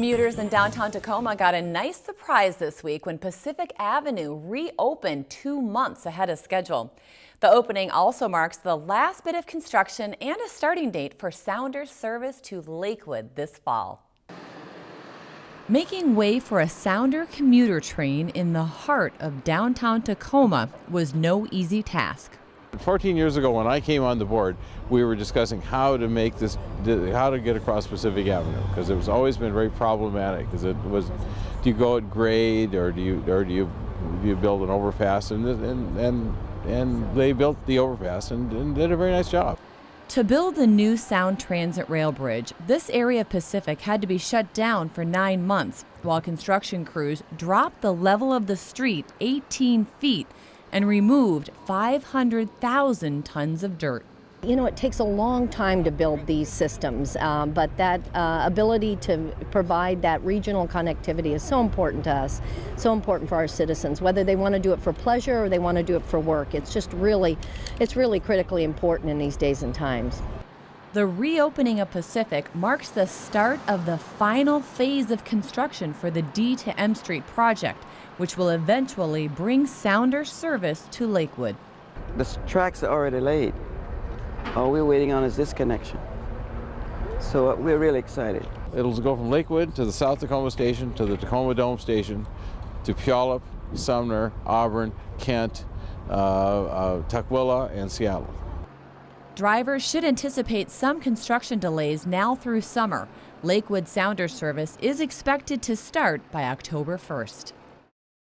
Commuters in downtown Tacoma got a nice surprise this week when Pacific Avenue reopened 2 months ahead of schedule. The opening also marks the last bit of construction and a starting date for Sounder service to Lakewood this fall. Making way for a Sounder commuter train in the heart of downtown Tacoma was no easy task. 14 years ago when I came on the board, we were discussing how to make this, how to get across Pacific Avenue, because it was always been very problematic. Because it was, do you go at grade or do you build an overpass? And they built the overpass and did a very nice job. To build the new Sound Transit Rail Bridge, this area of Pacific had to be shut down for 9 months while construction crews dropped the level of the street 18 feet and removed 500,000 tons of dirt. You know, it takes a long time to build these systems, but that ability to provide that regional connectivity is so important to us, so important for our citizens, whether they want to do it for pleasure or they want to do it for work. It's really critically important in these days and times. The reopening of Pacific marks the start of the final phase of construction for the D to M Street project, which will eventually bring Sounder service to Lakewood. The tracks are already laid. All we're waiting on is this connection. So we're really excited. It'll go from Lakewood to the South Tacoma Station, to the Tacoma Dome Station, to Puyallup, Sumner, Auburn, Kent, Tukwila, and Seattle. Drivers should anticipate some construction delays now through summer. Lakewood Sounder service is expected to start by October 1st.